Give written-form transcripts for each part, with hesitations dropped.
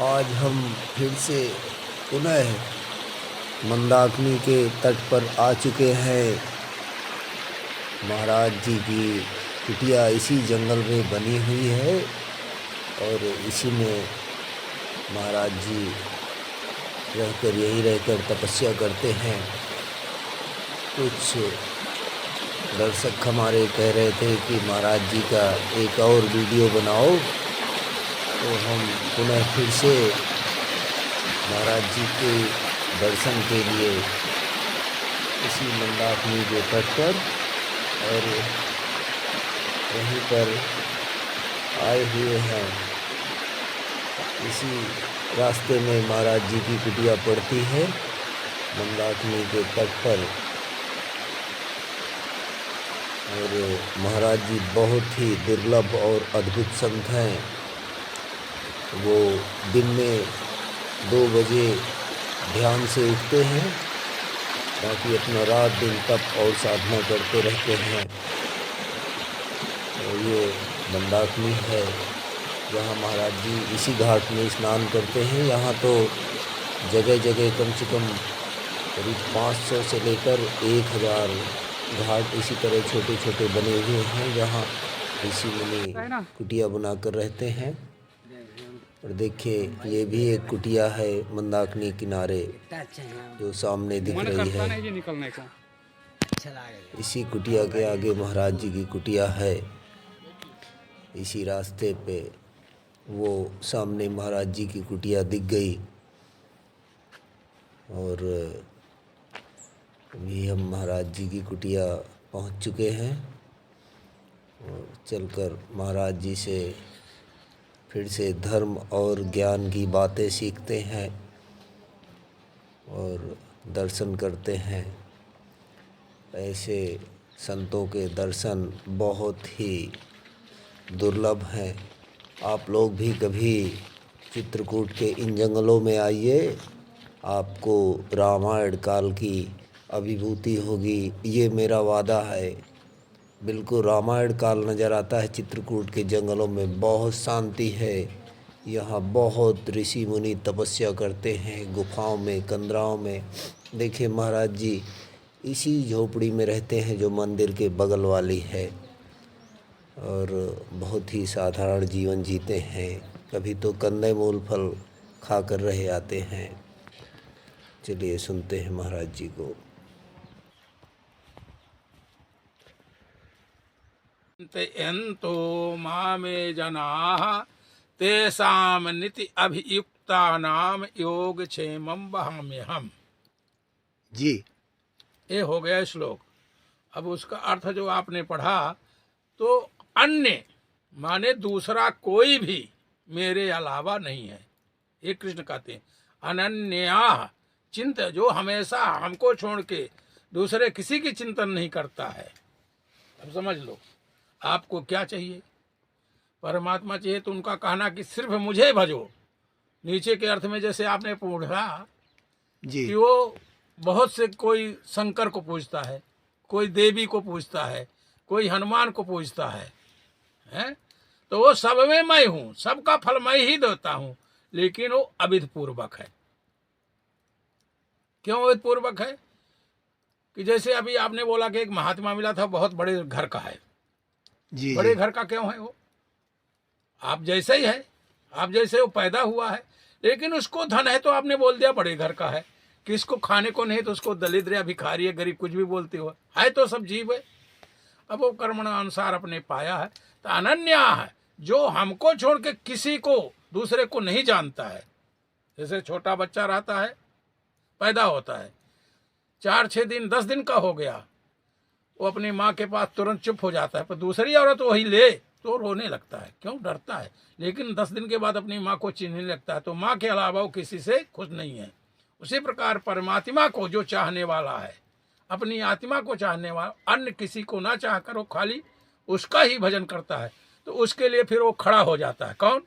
आज हम फिर से पुनः मंदाकिनी के तट पर आ चुके हैं। महाराज जी की कुटिया इसी जंगल में बनी हुई है और इसी में महाराज जी यहीं रहकर तपस्या करते हैं। कुछ दर्शक हमारे कह रहे थे कि महाराज जी का एक और वीडियो बनाओ, तो हम पुनः फिर से महाराज जी के दर्शन के लिए इसी मंदाकिनी के तट पर और वहीं पर आए हुए हैं। इसी रास्ते में महाराज जी की कुटिया पड़ती है मंदाकिनी के तट पर। और महाराज जी बहुत ही दुर्लभ और अद्भुत संत हैं। वो दिन में 2 बजे ध्यान से उठते हैं ताकि अपना रात दिन तप और साधना करते रहते हैं। और ये मंदाकिनी है जहाँ महाराज जी इसी घाट में स्नान करते हैं। यहाँ तो जगह जगह कम से कम करीब 500 से लेकर 1000 घाट इसी तरह छोटे छोटे बने हुए हैं जहाँ ऋषि मुनि कुटिया बनाकर रहते हैं। और देखिए ये भी एक कुटिया है मंदाकिनी किनारे जो सामने दिख रही है। इसी कुटिया के आगे महाराज जी की कुटिया है। इसी रास्ते पे वो सामने महाराज जी की कुटिया दिख गई। और अभी हम महाराज जी की कुटिया पहुंच चुके हैं और चलकर महाराज जी से फिर से धर्म और ज्ञान की बातें सीखते हैं और दर्शन करते हैं। ऐसे संतों के दर्शन बहुत ही दुर्लभ हैं। आप लोग भी कभी चित्रकूट के इन जंगलों में आइए, आपको रामायण काल की अभिभूति होगी। ये मेरा वादा है। बिल्कुल रामायण काल नज़र आता है चित्रकूट के जंगलों में। बहुत शांति है यहाँ। बहुत ऋषि मुनि तपस्या करते हैं गुफाओं में, कंदराओं में। देखिए महाराज जी इसी झोपड़ी में रहते हैं जो मंदिर के बगल वाली है और बहुत ही साधारण जीवन जीते हैं। कभी तो कंदे मूल फल खा कर रह आते हैं। चलिए सुनते हैं महाराज जी को। चिन्तयन्तो मामे जनाः तेषां निति अभियुक्तानां योगक्षेमं वहाम्यहम्। जी ये हो गया श्लोक। अब उसका अर्थ जो आपने पढ़ा, तो अन्य माने दूसरा कोई भी मेरे अलावा नहीं है। ये कृष्ण कहते हैं अनन्या चिंत, जो हमेशा हमको छोड़ के दूसरे किसी की चिंतन नहीं करता है। अब समझ लो आपको क्या चाहिए। परमात्मा चाहिए तो उनका कहना कि सिर्फ मुझे भजो। नीचे के अर्थ में जैसे आपने पूछा जी कि वो बहुत से, कोई शंकर को पूजता है, कोई देवी को पूजता है, कोई हनुमान को पूजता है, हैं? तो वो सब में मैं हूँ, सबका फल मैं ही देता हूँ, लेकिन वो अविध पूर्वक है। क्यों अविध पूर्वक है? कि जैसे अभी आपने बोला कि एक महात्मा मिला था, बहुत बड़े घर का है। जी बड़े घर का क्यों है? वो आप जैसे ही है, आप जैसे वो पैदा हुआ है, लेकिन उसको धन है तो आपने बोल दिया बड़े घर का है। किसको खाने को नहीं तो उसको दलिद्र या भिखारी या गरीब कुछ भी बोलते हो, है तो सब जीव है। अब वो कर्मण अनुसार अपने पाया है। तो अनन्या है जो हमको छोड़ के किसी को, दूसरे को नहीं जानता है। जैसे छोटा बच्चा रहता है, पैदा होता है, 4-6 दिन 10 दिन का हो गया, वो अपनी माँ के पास तुरंत चुप हो जाता है, पर दूसरी औरत वही ले तो रोने लगता है। क्यों? डरता है। लेकिन 10 दिन के बाद अपनी माँ को चिन्हने लगता है, तो माँ के अलावा वो किसी से खुश नहीं है। उसी प्रकार परमात्मा को जो चाहने वाला है, अपनी आत्मा को चाहने वाला, अन्य किसी को ना चाह कर वो खाली उसका ही भजन करता है, तो उसके लिए फिर वो खड़ा हो जाता है। कौन?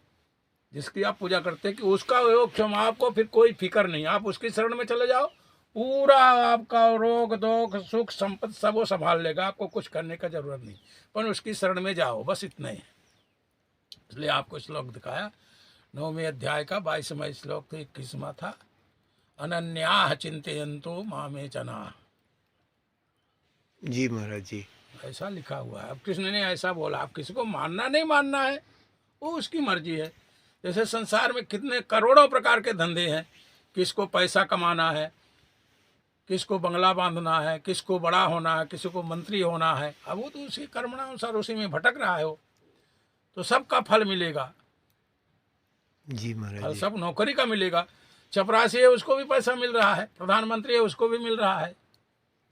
जिसकी आप पूजा करते हैं कि उसका योग क्षमा, आपको फिर कोई फिक्र नहीं, आप उसकी शरण में चले जाओ, पूरा आपका रोग दोग सुख संपत्ति सब वो संभाल लेगा। आपको कुछ करने का जरूरत नहीं, पर उसकी शरण में जाओ, बस इतना ही। इसलिए आपको श्लोक दिखाया, 9वें अध्याय का 22वां श्लोक तो 21वां था। अनन्याः चिंतयन्तो मामे जना, जी महाराज जी। ऐसा लिखा हुआ है। अब कृष्ण ने ऐसा बोला, अब किसी को मानना नहीं मानना है वो उसकी मर्जी है। जैसे संसार में कितने करोड़ों प्रकार के धंधे हैं, किसको पैसा कमाना है, किसको बंगला बांधना है, किसको बड़ा होना है, किसी को मंत्री होना है। अब वो तो उसी कर्मणानुसार उसी में भटक रहा है वो, तो सबका फल मिलेगा। जी महाराज फल जी। सब नौकरी का मिलेगा। चपरासी है उसको भी पैसा मिल रहा है, प्रधानमंत्री है उसको भी मिल रहा है।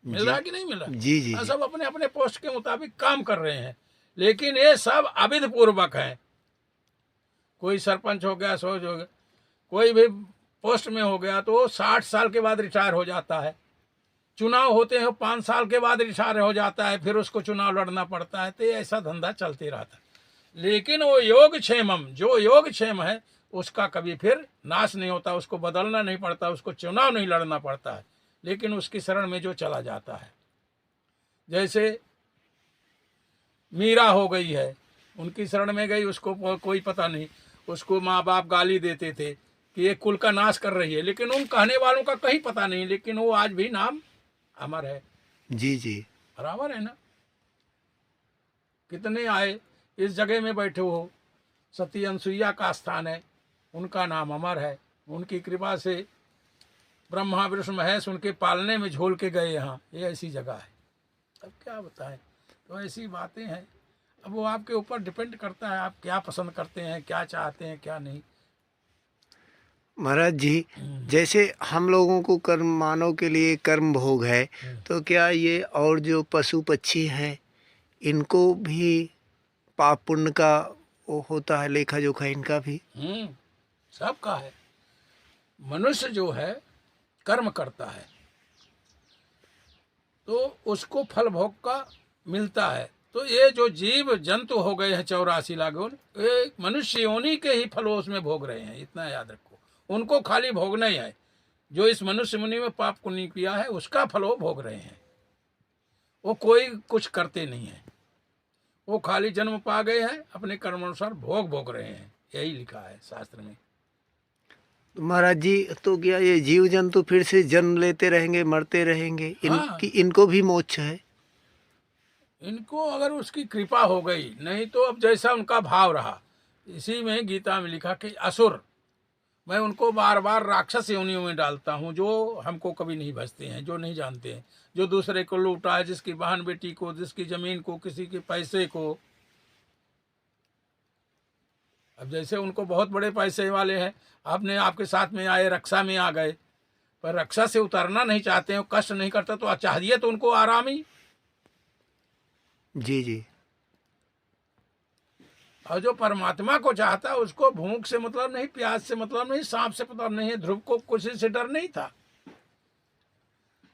मिल रहा है कि नहीं मिल रहा? जी जी हाँ, जी। सब अपने अपने पोस्ट के मुताबिक काम कर रहे हैं, लेकिन ये सब अविध पूर्वक है। कोई सरपंच हो गया, सोच हो गया, कोई भी पोस्ट में हो गया तो 60 साल के बाद रिटायर हो जाता है। चुनाव होते हैं 5 साल के बाद रिटायर हो जाता है, फिर उसको चुनाव लड़ना पड़ता है। तो ये ऐसा धंधा चलते रहता है। लेकिन वो योगक्षेमम, जो योगक्षेम है उसका कभी फिर नाश नहीं होता, उसको बदलना नहीं पड़ता, उसको चुनाव नहीं लड़ना पड़ता है, लेकिन उसकी शरण में जो चला जाता है। जैसे मीरा हो गई है, उनकी शरण में गई, उसको कोई पता नहीं, उसको माँ बाप गाली देते थे कि ये कुल का नाश कर रही है, लेकिन उन कहने वालों का कहीं पता नहीं, लेकिन वो आज भी नाम अमर है। जी जी। बराबर है ना? कितने आए इस जगह में बैठे हो, सती अनसुईया का स्थान है, उनका नाम अमर है। उनकी कृपा से ब्रह्मा विष्णु महेश उनके पालने में झोल के गए यहाँ, ये ऐसी जगह है। अब क्या बताएं, तो ऐसी बातें हैं। अब वो आपके ऊपर डिपेंड करता है, आप क्या पसंद करते हैं, क्या चाहते हैं, क्या नहीं। महाराज जी, जैसे हम लोगों को कर्म मानव के लिए कर्म भोग है, तो क्या ये और जो पशु पक्षी हैं इनको भी पाप पुण्य का वो होता है, लेखा जोखा इनका भी? सबका है। मनुष्य जो है कर्म करता है तो उसको फल भोग का मिलता है। तो ये जो जीव जंतु हो गए हैं 84 लाख, ये मनुष्य योनि के ही फल उसमें भोग रहे हैं, इतना याद रखो। उनको खाली भोगना ही है। जो इस मनुष्य मुनि में पाप पुण्य किया है उसका फल वो भोग रहे हैं, वो कोई कुछ करते नहीं है, वो खाली जन्म पा गए हैं, अपने कर्मानुसार भोग रहे हैं, यही लिखा है शास्त्र में। महाराज जी, तो क्या ये जीव जंतु फिर से जन्म लेते रहेंगे, मरते रहेंगे? हाँ। इनको भी मोक्ष है? इनको अगर उसकी कृपा हो गई, नहीं तो अब जैसा उनका भाव रहा। इसी में गीता में लिखा कि असुर, मैं उनको बार बार राक्षस योनियों में डालता हूँ, जो हमको कभी नहीं बचते हैं, जो नहीं जानते हैं, जो दूसरे को लूटा है, जिसकी बहन बेटी को, जिसकी जमीन को, किसी के पैसे को। अब जैसे उनको बहुत बड़े पैसे वाले हैं, आपके साथ में आए, रक्षा में आ गए, पर रक्षा से उतरना नहीं चाहते हैं, कष्ट नहीं करता, तो चाहिए तो उनको आराम ही। जी जी। और जो परमात्मा को चाहता है उसको भूख से मतलब नहीं, प्यास से मतलब नहीं, सांप से मतलब नहीं है। ध्रुव को किसी से डर नहीं था,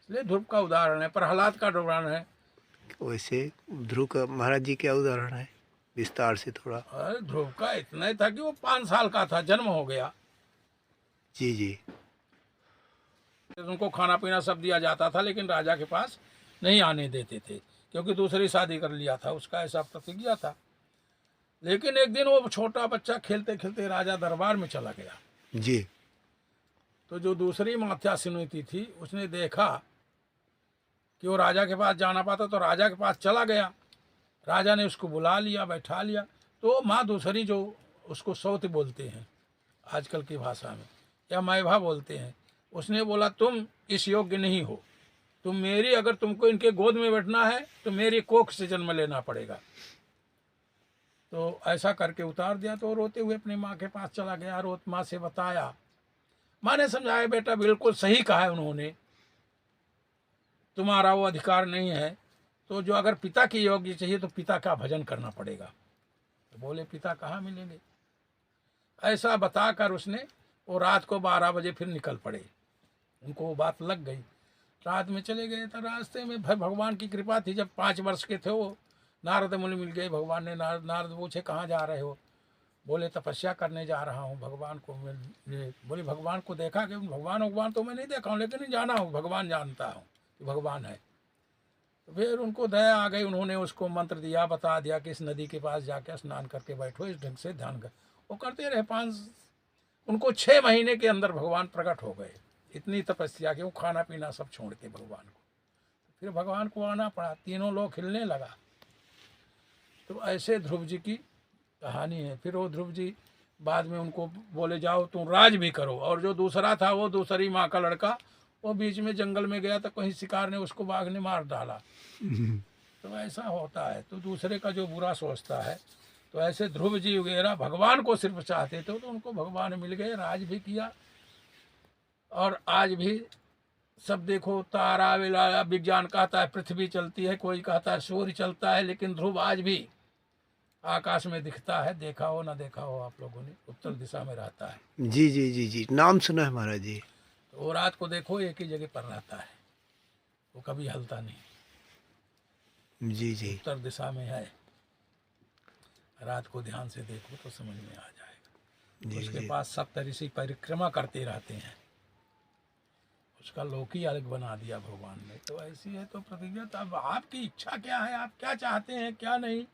इसलिए ध्रुव का उदाहरण है, प्रहलाद का उदाहरण है। वैसे ध्रुव का महाराज जी क्या उदाहरण है, विस्तार से थोड़ा? अरे ध्रुव का इतना ही था कि वो 5 साल का था, जन्म हो गया। जी जी। उनको खाना पीना सब दिया जाता था, लेकिन राजा के पास नहीं आने देते थे, क्योंकि दूसरी शादी कर लिया था, उसका ऐसा प्रतिज्ञा था। लेकिन एक दिन वो छोटा बच्चा खेलते खेलते राजा दरबार में चला गया। जी। तो जो दूसरी मात्या सुनीति थी, उसने देखा कि वो राजा के पास जाना पाता, तो राजा के पास चला गया। राजा ने उसको बुला लिया, बैठा लिया। तो माँ दूसरी, जो उसको सौत बोलते हैं आजकल की भाषा में, या मैभा बोलते हैं, उसने बोला तुम इस योग्य नहीं हो, तुम मेरी, अगर तुमको इनके गोद में बैठना है तो मेरी कोख से जन्म लेना पड़ेगा। तो ऐसा करके उतार दिया। तो रोते हुए अपनी माँ के पास चला गया, माँ से बताया। माँ ने समझाया, बेटा बिल्कुल सही कहा है उन्होंने, तुम्हारा वो अधिकार नहीं है, तो जो अगर पिता की योग्य चाहिए तो पिता का भजन करना पड़ेगा। तो बोले पिता कहाँ मिलेंगे। ऐसा बताकर उसने वो रात को 12 बजे फिर निकल पड़े। उनको वो बात लग गई, रात में चले गए। तो रास्ते में भगवान की कृपा थी, जब 5 वर्ष के थे वो नारद मुनि मिल गए। भगवान ने नारद पूछे कहाँ जा रहे हो? बोले तपस्या करने जा रहा हूँ, भगवान को मिलने। बोले भगवान को देखा? कि भगवान तो मैं नहीं देखा हूँ, लेकिन जाना हूँ, भगवान जानता हूँ कि भगवान है। तो फिर उनको दया आ गई, उन्होंने उसको मंत्र दिया, बता दिया कि इस नदी के पास जाकर स्नान करके बैठो, इस ढंग से ध्यान कर। वो करते रहे, 5 उनको 6 महीने के अंदर भगवान प्रकट हो गए। इतनी तपस्या की, वो खाना पीना सब छोड़ के भगवान को, फिर भगवान को आना पड़ा, तीनों लोग हिलने लगा। तो ऐसे ध्रुव जी की कहानी है। फिर वो ध्रुव जी बाद में उनको बोले जाओ तुम राज भी करो, और जो दूसरा था वो दूसरी माँ का लड़का, वो बीच में जंगल में गया तो कहीं शिकार ने उसको बाघ ने मार डाला। तो ऐसा होता है, तो दूसरे का जो बुरा सोचता है। तो ऐसे ध्रुव जी वगैरह भगवान को सिर्फ चाहते थे, तो उनको भगवान मिल गए, राज भी किया। और आज भी सब देखो, तारा विला विज्ञान कहता है पृथ्वी चलती है, कोई कहता है सूर्य चलता है, लेकिन ध्रुव आज भी आकाश में दिखता है। देखा हो ना देखा हो आप लोगों ने, उत्तर दिशा में रहता है। जी जी जी जी, नाम सुना है महाराज जी। तो वो रात को देखो एक ही जगह पर रहता है, वो कभी हलता नहीं। जी जी उत्तर दिशा में है। रात को ध्यान से देखो तो समझ में आ जाएगा। जी उसके जी पास सप्तऋषि परिक्रमा करते रहते हैं, उसका लोक ही अलग बना दिया भगवान ने। तो ऐसी है तो प्रतिज्ञा। तो अब आपकी इच्छा क्या है, आप क्या चाहते हैं क्या नहीं।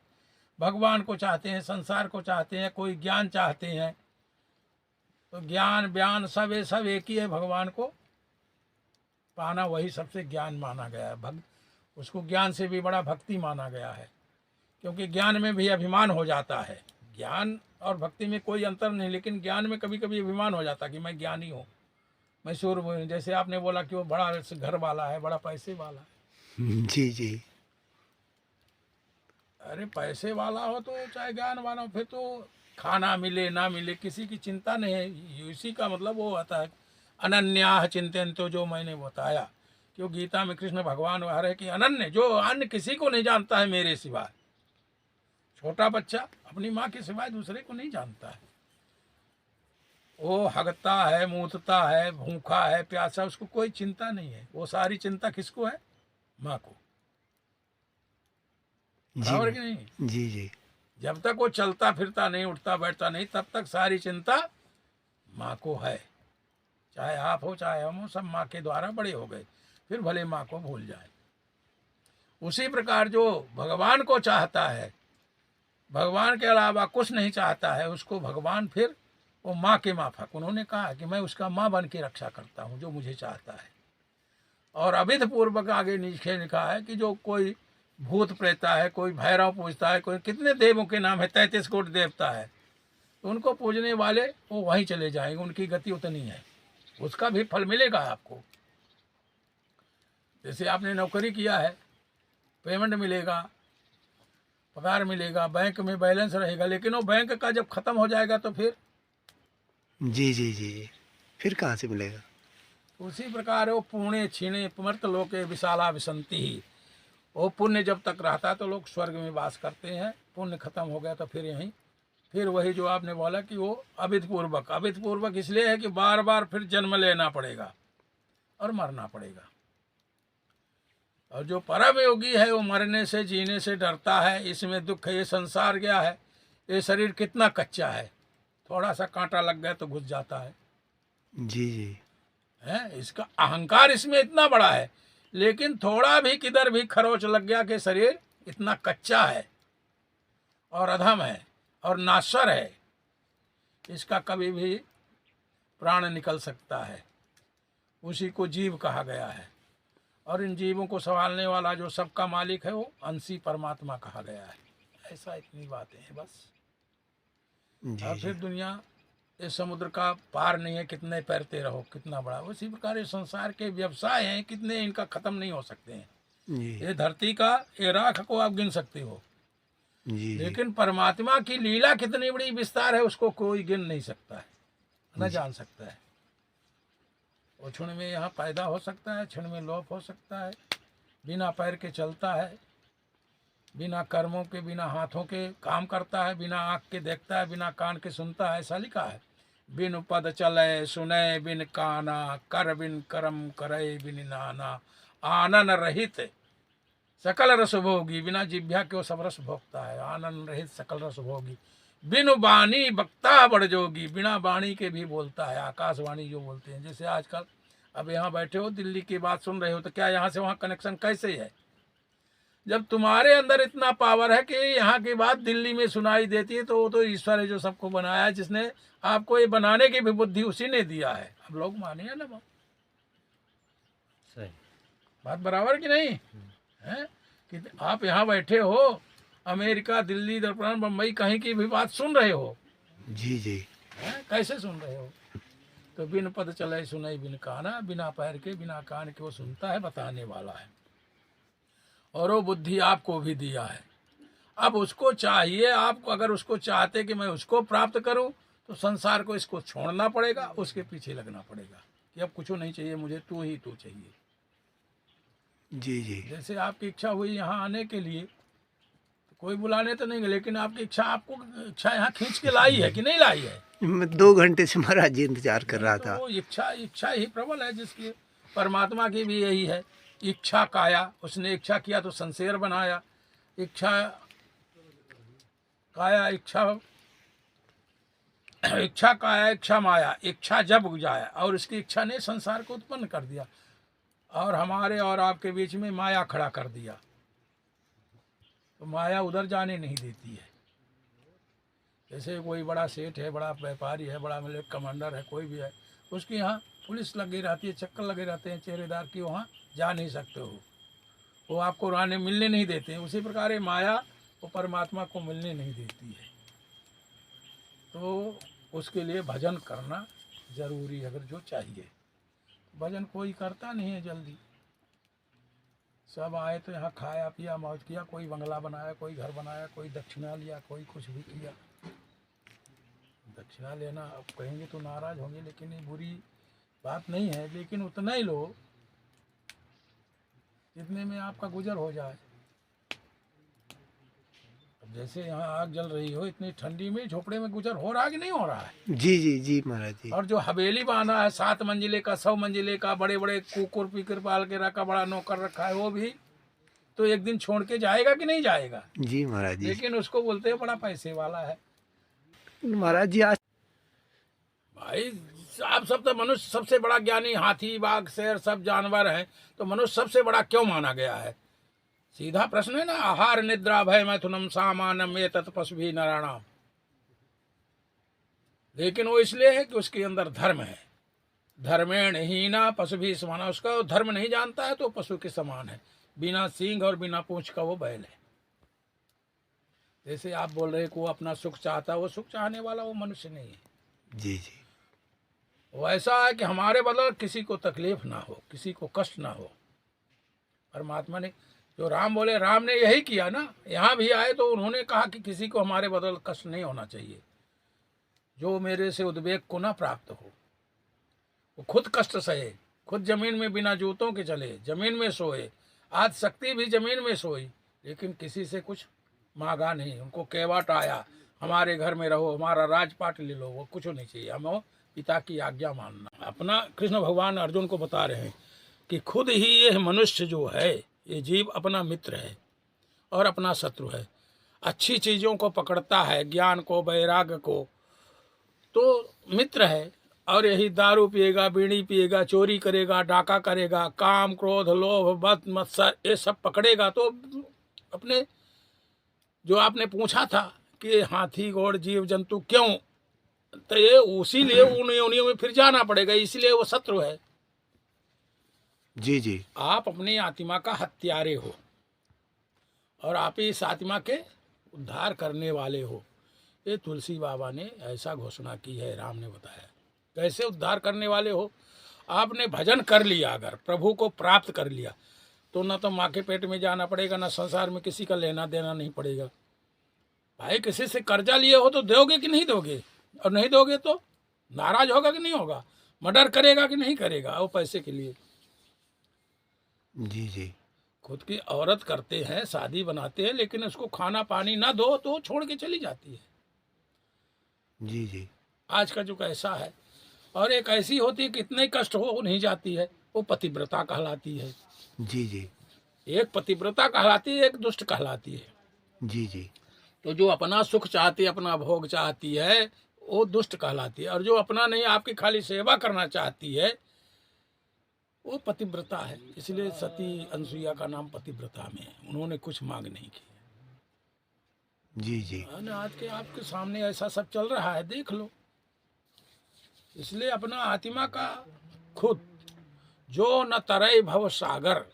भगवान को चाहते हैं, संसार को चाहते हैं, कोई ज्ञान चाहते हैं, तो ज्ञान व्यान सब एक ही है। भगवान को पाना वही सबसे ज्ञान माना गया है। उसको ज्ञान से भी बड़ा भक्ति माना गया है, क्योंकि ज्ञान में भी अभिमान हो जाता है। ज्ञान और भक्ति में कोई अंतर नहीं, लेकिन ज्ञान में कभी कभी अभिमान हो जाता है कि मैं ज्ञानी हूँ, मैं सूर्य हूँ। जैसे आपने बोला कि वो बड़ा घर वाला है, बड़ा पैसे वाला है। जी जी अरे पैसे वाला हो तो चाहे ज्ञान वाला हो, फिर तो खाना मिले ना मिले किसी की चिंता नहीं है। इसी का मतलब वो आता है अनन्याह चिंतन, तो जो मैंने बताया कि वो गीता में कृष्ण भगवान कह रहे कि अनन्य, जो अन्य किसी को नहीं जानता है मेरे सिवाय। छोटा बच्चा अपनी माँ के सिवाय दूसरे को नहीं जानता है। वो हगता है, मूतता है, भूखा है, प्यासा, उसको कोई चिंता नहीं है। वो सारी चिंता किसको है? माँ को। बराबर कि नहीं? जी जी जब तक वो चलता फिरता नहीं, उठता बैठता नहीं, तब तक सारी चिंता माँ को है। चाहे आप हो चाहे हम हो, सब माँ के द्वारा बड़े हो गए, फिर भले माँ को भूल जाए। उसी प्रकार जो भगवान को चाहता है, भगवान के अलावा कुछ नहीं चाहता है, उसको भगवान फिर वो माँ के माफक, उन्होंने कहा कि मैं उसका माँ बन के रक्षा करता हूँ जो मुझे चाहता है। और अविध पूर्वक आगे नीचे लिखा है कि जो कोई भूत प्रेता है, कोई भैरव पूजता है, कोई कितने देवों के नाम है, 33 कोटि देवता है, तो उनको पूजने वाले वो वहीं चले जाएंगे, उनकी गति उतनी है, उसका भी फल मिलेगा आपको। जैसे आपने नौकरी किया है, पेमेंट मिलेगा, पगार मिलेगा, बैंक में बैलेंस रहेगा, लेकिन वो बैंक का जब खत्म हो जाएगा तो फिर जी जी जी जी, फिर कहाँ से मिलेगा? उसी प्रकार वो पुण्य छीणे पुमर्त लोके विशाला विसंति ही। वो पुण्य जब तक रहता है तो लोग स्वर्ग में वास करते हैं, पुण्य खत्म हो गया तो फिर यहीं फिर वही जो आपने बोला कि वो अविध पूर्वक इसलिए है कि बार बार फिर जन्म लेना पड़ेगा और मरना पड़ेगा। और जो परम योगी है वो मरने से जीने से डरता है, इसमें दुख है। ये संसार क्या है, ये शरीर कितना कच्चा है, थोड़ा सा कांटा लग गया तो घुस जाता है। जी जी है, इसका अहंकार इसमें इतना बड़ा है, लेकिन थोड़ा भी किधर भी खरोच लग गया कि शरीर इतना कच्चा है और अधम है और नाश्वर है, इसका कभी भी प्राण निकल सकता है। उसी को जीव कहा गया है। और इन जीवों को संभालने वाला जो सबका मालिक है वो अंशी परमात्मा कहा गया है। ऐसा इतनी बातें हैं बस। जी और फिर दुनिया इस समुद्र का पार नहीं है, कितने तैरते रहो, कितना बड़ा। उसी प्रकार ये संसार के व्यवसाय हैं, कितने इनका खत्म नहीं हो सकते हैं। जी ये धरती का ये राख को आप गिन सकते हो, जी जी लेकिन परमात्मा की लीला कितनी बड़ी विस्तार है उसको कोई गिन नहीं सकता है, न जान सकता है। वो क्षण में यहाँ पैदा हो सकता है, क्षण में लोप हो सकता है, बिना पैर के चलता है, बिना कर्मों के, बिना हाथों के काम करता है, बिना आँख के देखता है, बिना कान के सुनता है। ऐसा लिखा है, बिन पद चले सुने बिन काना, कर बिन कर्म करे बिन नाना, आनन रहित सकल रस भोगी। बिना जिह्वा के वो सब रस भोगता है, आनंद रहित सकल रस भोगी। बिनु बाणी बक्ता बड़ जोगी, बिना बाणी के भी बोलता है, आकाशवाणी जो बोलते हैं। जैसे आजकल अब यहाँ बैठे हो, दिल्ली की बात सुन रहे हो, तो क्या यहाँ से वहाँ कनेक्शन कैसे है? जब तुम्हारे अंदर इतना पावर है कि यहाँ की बात दिल्ली में सुनाई देती है, तो वो तो ईश्वर है जो सबको बनाया है, जिसने आपको ये बनाने की भी बुद्धि उसी ने दिया है। अब लोग मानिए ना बात, सही बात बराबर की नहीं है? कि आप यहाँ बैठे हो, अमेरिका, दिल्ली, दर्पण, बम्बई, कहीं की भी बात सुन रहे हो, जी जी हैं? कैसे सुन रहे हो? तो बिन पद चले सुनई बिन काना, बिना पैर के बिना कान के वो सुनता है, बताने वाला है। और वो बुद्धि आपको भी दिया है। अब उसको चाहिए, आप अगर उसको चाहते कि मैं उसको प्राप्त करूं, तो संसार को इसको छोड़ना पड़ेगा, उसके पीछे लगना पड़ेगा कि अब कुछ नहीं चाहिए मुझे, तू ही तू चाहिए। जी जी जैसे आपकी इच्छा हुई यहाँ आने के लिए, तो कोई बुलाने तो नहीं गए, लेकिन आपकी इच्छा, आपको इच्छा यहाँ खींच के लाई है कि नहीं लाई है? मैं 2 घंटे से महाराज जी इंतजार कर रहा तो था। वो इच्छा ही प्रबल है, जिसकी परमात्मा की भी यही है। इच्छा काया, उसने इच्छा किया तो संसेर बनाया। इच्छा काया, इच्छा काया, इच्छा माया, इच्छा जब बुझाया, और उसकी इच्छा ने संसार को उत्पन्न कर दिया, और हमारे और आपके बीच में माया खड़ा कर दिया। तो माया उधर जाने नहीं देती है। जैसे कोई बड़ा सेठ है, बड़ा व्यापारी है, बड़ा मिलिट्री कमांडर है, कोई भी है, उसके यहाँ पुलिस लगी रहती है, चक्कर लगे रहते हैं चेहरेदार की, वहाँ जा नहीं सकते हो, वो आपको रहने मिलने नहीं देते हैं। उसी प्रकार ये माया वो परमात्मा को मिलने नहीं देती है। तो उसके लिए भजन करना जरूरी है, अगर जो चाहिए। भजन कोई करता नहीं है जल्दी। सब आए तो यहाँ खाया पिया मौज किया, कोई बंगला बनाया, कोई घर बनाया, कोई दक्षिणा लिया, कोई कुछ भी किया। दक्षिणा लेना अब कहेंगे तो नाराज होंगे, लेकिन ये बुरी बात नहीं है, लेकिन उतना ही लो जितने में आपका गुजर हो जाए। अब जैसे यहाँ आग जल रही हो, इतनी ठंडी में झोपड़े में गुजर हो रहा है कि नहीं हो रहा है? जी जी जी महाराज जी। और जो हवेली बांधा है 7 मंजिले का, 100 मंजिले का, बड़े बड़े कुकुर पीकर पाल के रखा, बड़ा नौकर रखा है, वो भी तो एक दिन छोड़ के जाएगा कि नहीं जाएगा? जी महाराज जी। लेकिन उसको बोलते हैं बड़ा पैसे वाला है। महाराज जी आज भाई आप सब तो मनुष्य सबसे बड़ा ज्ञानी, हाथी बाघ शेर सब जानवर हैं, तो मनुष्य सबसे बड़ा क्यों माना गया है? सीधा प्रश्न है ना। आहार निद्रा भय मैथुनम सामानम ये तत्पशु भी नराणाम। लेकिन वो इसलिए है कि उसके अंदर धर्म है। धर्मेण हीना पशु भी समाना। उसका धर्म नहीं जानता है तो पशु के समान है। बिना सींग और बिना पूंछ का वो बैल है। जैसे आप बोल रहे कि वो अपना सुख चाहता है, वो सुख चाहने वाला वो मनुष्य नहीं है। जी जी वो ऐसा है कि हमारे बदल किसी को तकलीफ ना हो, किसी को कष्ट ना हो। परमात्मा ने जो राम बोले, राम ने यही किया ना। यहाँ भी आए तो उन्होंने कहा कि किसी को हमारे बदल कष्ट नहीं होना चाहिए, जो मेरे से उद्वेग को ना प्राप्त हो। वो खुद कष्ट सहे, खुद जमीन में बिना जूतों के चले, जमीन में सोए। आज शक्ति भी जमीन में सोई, लेकिन किसी से कुछ मांगा नहीं। उनको केवट आया, हमारे घर में रहो, हमारा राजपाट ले लो, वो कुछ नहीं चाहिए, हमें पिता की आज्ञा मानना। अपना कृष्ण भगवान अर्जुन को बता रहे हैं कि खुद ही ये मनुष्य जो है, ये जीव अपना मित्र है और अपना शत्रु है। अच्छी चीज़ों को पकड़ता है, ज्ञान को, वैराग्य को, तो मित्र है। और यही दारू पिएगा, बीड़ी पिएगा, चोरी करेगा, डाका करेगा, काम क्रोध लोभ मद मत्सर ये सब पकड़ेगा, तो अपने जो आपने पूछा था कि हाथी घोड़ जीव जंतु क्यों, तो ये उसी लिए उन योनियों में फिर जाना पड़ेगा, इसलिए वो शत्रु है। जी जी आप अपनी आत्मा का हत्यारे हो और आप ही इस आत्मा के उद्धार करने वाले हो। ये तुलसी बाबा ने ऐसा घोषणा की है, राम ने बताया। कैसे उद्धार करने वाले हो? आपने भजन कर लिया, अगर प्रभु को प्राप्त कर लिया, तो ना तो माँ के पेट में जाना पड़ेगा, ना संसार में किसी का लेना देना नहीं पड़ेगा। भाई किसी से कर्जा लिए हो तो दोगे कि नहीं दोगे? और नहीं दोगे तो नाराज होगा कि नहीं होगा? मर्डर करेगा कि नहीं करेगा वो पैसे के लिए? जी जी खुद की औरत करते हैं, शादी बनाते हैं, लेकिन उसको खाना पानी ना दो तो छोड़ के चली जाती है। जी जी आज का जो कैसा है। और एक ऐसी होती है कि इतने कष्ट हो नहीं जाती है, वो पतिव्रता कहलाती है। जी जी एक पतिव्रता कहलाती है, एक दुष्ट कहलाती है। जी जी तो जो अपना सुख चाहती है, अपना भोग चाहती है, वो दुष्ट कहलाती है। और जो अपना नहीं, आपकी खाली सेवा करना चाहती है, वो पतिव्रता है, इसलिए सती अनसुईया का नाम पतिव्रता में है। उन्होंने कुछ मांग नहीं की। जी जी। और आज के आपके सामने ऐसा सब चल रहा है, देख लो। इसलिए अपना आत्मा का खुद, जो न तरय भव सागर,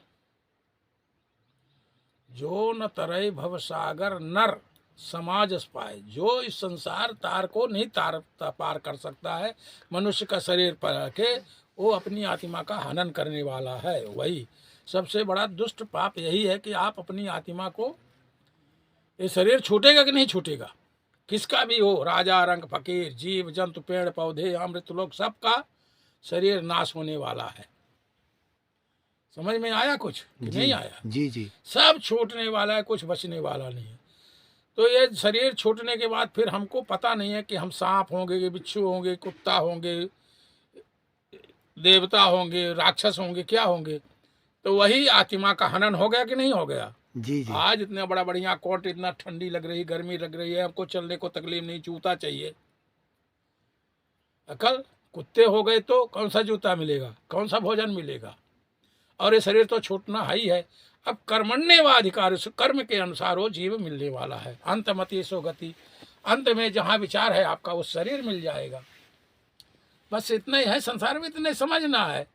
जो न तरय भव सागर नर समाज पाए, जो इस संसार तार को नहीं पार कर सकता है, मनुष्य का शरीर पर के, वो अपनी आत्मा का हनन करने वाला है। वही सबसे बड़ा दुष्ट पाप यही है कि आप अपनी आत्मा को, ये शरीर छूटेगा कि नहीं छूटेगा, किसका भी हो, राजा रंग फकीर, जीव जंतु पेड़ पौधे अमृत लोग, सबका शरीर नाश होने वाला है। समझ में आया कुछ कि नहीं आया? जी जी। सब छूटने वाला है, कुछ बचने वाला नहीं है। तो ये शरीर छूटने के बाद फिर हमको पता नहीं है कि हम सांप होंगे कि बिच्छू होंगे, कुत्ता होंगे, देवता होंगे, राक्षस होंगे, क्या होंगे। तो वही आत्मा का हनन हो गया कि नहीं हो गया? जी जी। आज इतना बड़ा बढ़िया कोट, इतना ठंडी लग रही, गर्मी लग रही है, हमको चलने को तकलीफ नहीं, जूता चाहिए। अकल कुत्ते हो गए तो कौन सा जूता मिलेगा, कौन सा भोजन मिलेगा? और ये शरीर तो छूटना ही है। अब कर्मण्य व अधिकार, कर्म के अनुसार वो जीव मिलने वाला है। अंतमति सो गति, अंत में जहाँ विचार है आपका, वो शरीर मिल जाएगा। बस इतना ही है, संसार में इतने समझना है,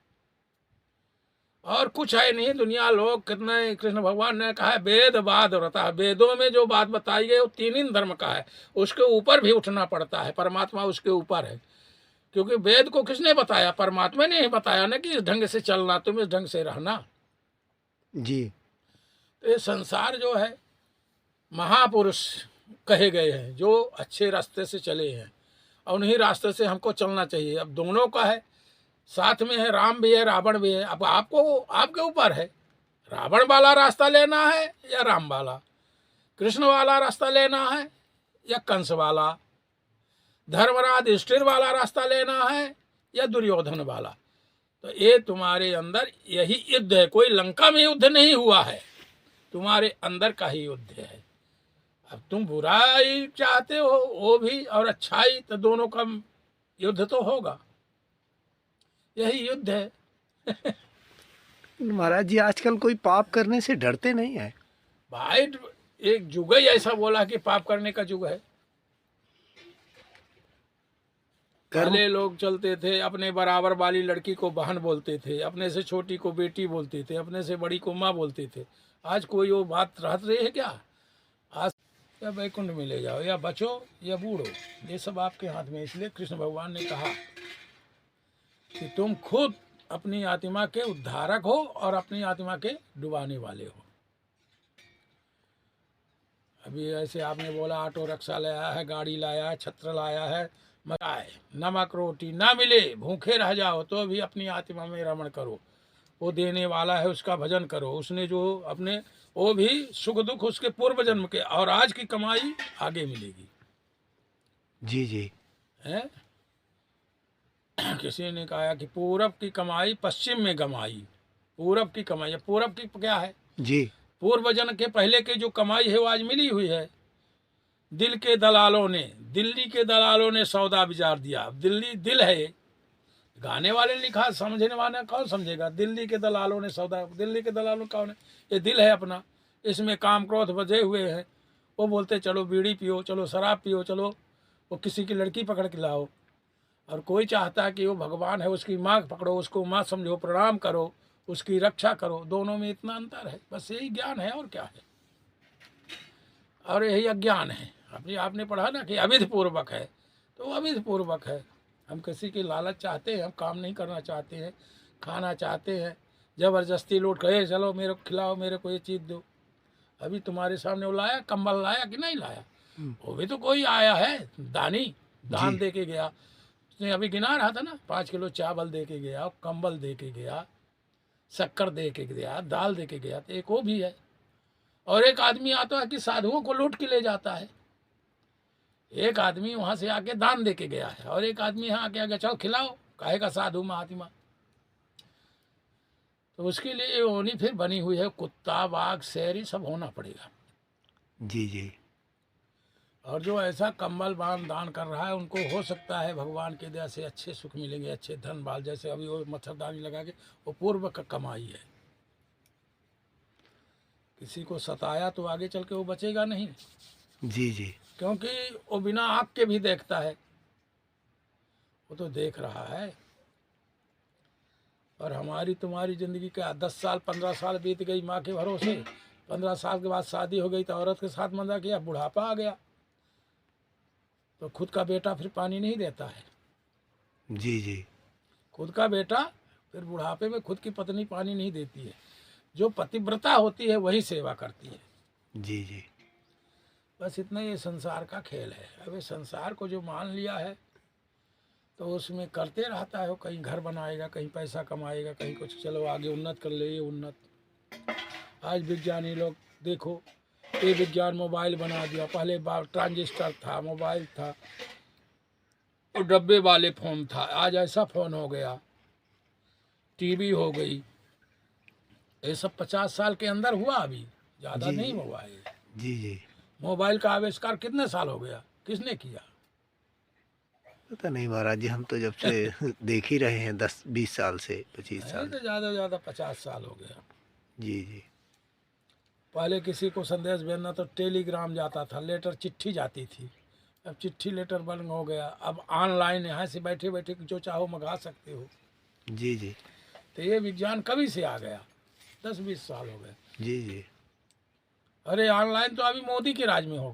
और कुछ है नहीं। दुनिया लोग कितने, कृष्ण भगवान ने कहा है वेद बाद व्रता, वेदों में जो बात बताई गई वो तीन ही धर्म का है, उसके ऊपर भी उठना पड़ता है। परमात्मा उसके ऊपर है, क्योंकि वेद को किसने बताया? परमात्मा ने ही बताया ना कि इस ढंग से चलना, तुम इस ढंग से रहना। जी। तो ये संसार जो है, महापुरुष कहे गए हैं जो अच्छे रास्ते से चले हैं, और उन्हीं रास्ते से हमको चलना चाहिए। अब दोनों का है, साथ में है, राम भी है रावण भी है। अब आपको, आपके ऊपर है, रावण वाला रास्ता लेना है या राम वाला, कृष्ण वाला रास्ता लेना है या कंस वाला, धर्मराज युधिष्ठिर वाला रास्ता लेना है या दुर्योधन वाला। तो ये तुम्हारे अंदर यही युद्ध है, कोई लंका में युद्ध नहीं हुआ है, तुम्हारे अंदर का ही युद्ध है। अब तुम बुराई चाहते हो वो भी, और अच्छाई, तो दोनों का युद्ध तो होगा, यही युद्ध है। महाराज जी, आजकल कोई पाप करने से डरते नहीं है। भाई एक युग ही ऐसा बोला कि पाप करने का युग है। पहले लोग चलते थे, अपने बराबर वाली लड़की को बहन बोलते थे, अपने से छोटी को बेटी बोलते थे, अपने से बड़ी को माँ बोलते थे। आज कोई वो बात रह रही है क्या? आज या वैकुंठ में ले जाओ, या बचो या बूढ़ो, ये सब आपके हाथ में। इसलिए कृष्ण भगवान ने कहा कि तुम खुद अपनी आत्मा के उद्धारक हो और अपनी आत्मा के डुबाने वाले हो। अभी ऐसे आपने बोला ऑटो रिक्शा लाया है, गाड़ी लाया है, छत्र लाया है, मचाए, नमक रोटी ना मिले, भूखे रह जाओ, तो भी अपनी आत्मा में रमण करो। वो देने वाला है, उसका भजन करो। उसने जो अपने, वो भी सुख दुख उसके पूर्व जन्म के, और आज की कमाई आगे मिलेगी। जी जी। है किसी ने कहा कि पूरब की कमाई पश्चिम में गमाई। पूरब की कमाई, पूरब की क्या है? जी। पूर्व जन्म के पहले की जो कमाई है वो आज मिली हुई है। दिल के दलालों ने, दिल्ली के दलालों ने सौदा बिजार दिया। दिल्ली दिल है ये, गाने वाले ने लिखा, समझने वाले कौन समझेगा? दिल्ली के दलालों ने सौदा, दिल्ली के दलालों कौन है? ये दिल है अपना, इसमें काम क्रोध बजे हुए हैं। वो बोलते चलो बीड़ी पियो, चलो शराब पियो, चलो वो किसी की लड़की पकड़ के लाओ। और कोई चाहता है कि वो भगवान है, उसकी माँ पकड़ो, उसको माँ समझो, प्रणाम करो, उसकी रक्षा करो। दोनों में इतना अंतर है, बस यही ज्ञान है, और क्या है? और यही अज्ञान है। अपनी आपने पढ़ा ना कि अविध पूर्वक है, तो वो अविध पूर्वक है। हम किसी की लालच चाहते हैं, हम काम नहीं करना चाहते हैं, खाना चाहते हैं, ज़बरदस्ती लौट गए, चलो मेरे को खिलाओ, मेरे को ये चीज़ दो। अभी तुम्हारे सामने वो लाया, कंबल लाया कि नहीं लाया? वो भी तो कोई आया है, दानी, दान दे के गया। उसने अभी गिना रहा था ना, 5 किलो चावल दे के गया, कंबल दे के गया, शक्कर दे के गया, दाल दे के गया। तो एक वो भी है। और एक आदमी आता है कि साधुओं को लूट के ले जाता है। एक आदमी वहां से आके दान दे के गया है, और एक आदमी यहाँ आके आगे चलो खिलाओ, कहेगा साधु महात्मा। तो उसके लिए होनी फिर बनी हुई है, कुत्ता बाघ शेर सब होना पड़ेगा। जी जी। और जो ऐसा कंबल बांध दान कर रहा है उनको हो सकता है भगवान की दया से अच्छे सुख मिलेंगे, अच्छे धन बाल। जैसे अभी वो मच्छरदानी लगा के, वो पूर्व का कमाई है। किसी को सताया तो आगे चल के वो बचेगा नहीं, जी जी क्योंकि वो बिना आँख के भी देखता है, वो तो देख रहा है। और हमारी तुम्हारी ज़िंदगी का 10 साल 15 साल बीत गई माँ के भरोसे, 15 साल के बाद शादी हो गई तो औरत के साथ मज़ा किया, बुढ़ापा आ गया तो खुद का बेटा फिर पानी नहीं देता है। जी जी खुद का बेटा फिर बुढ़ापे में खुद की पत्नी पानी नहीं देती है। जो पतिव्रता होती है वही सेवा करती है। जी जी बस इतना ये संसार का खेल है। अब इस संसार को जो मान लिया है तो उसमें करते रहता है। वो कहीं घर बनाएगा, कहीं पैसा कमाएगा, कहीं कुछ, चलो आगे उन्नत कर ले, ये उन्नत। आज विज्ञानी लोग देखो, ये विज्ञान मोबाइल बना दिया। पहले ट्रांजिस्टर था, मोबाइल था, और डब्बे वाले फ़ोन था। आज ऐसा फ़ोन हो गया, टीवी हो गई। ये सब 50 साल के अंदर हुआ, अभी ज़्यादा जी, नहीं हुआ है। जी जी मोबाइल का आविष्कार कितने साल हो गया, किसने किया? पता नहीं महाराज जी, हम तो जब से देख ही रहे हैं 10-20 साल से, 25 नहीं साल तो ज़्यादा से ज़्यादा 50 साल हो गया। जी जी पहले किसी को संदेश भेजना तो टेलीग्राम जाता था, लेटर चिट्ठी जाती थी। अब चिट्ठी लेटर बंद हो गया। अब ऑनलाइन यहाँ से बैठे बैठे जो चाहो मंगा सकते हो। जी जी तो ये विज्ञान कभी से आ गया, 10-20 साल हो गए। जी जी अरे ऑनलाइन तो अभी मोदी के राज में हो गया।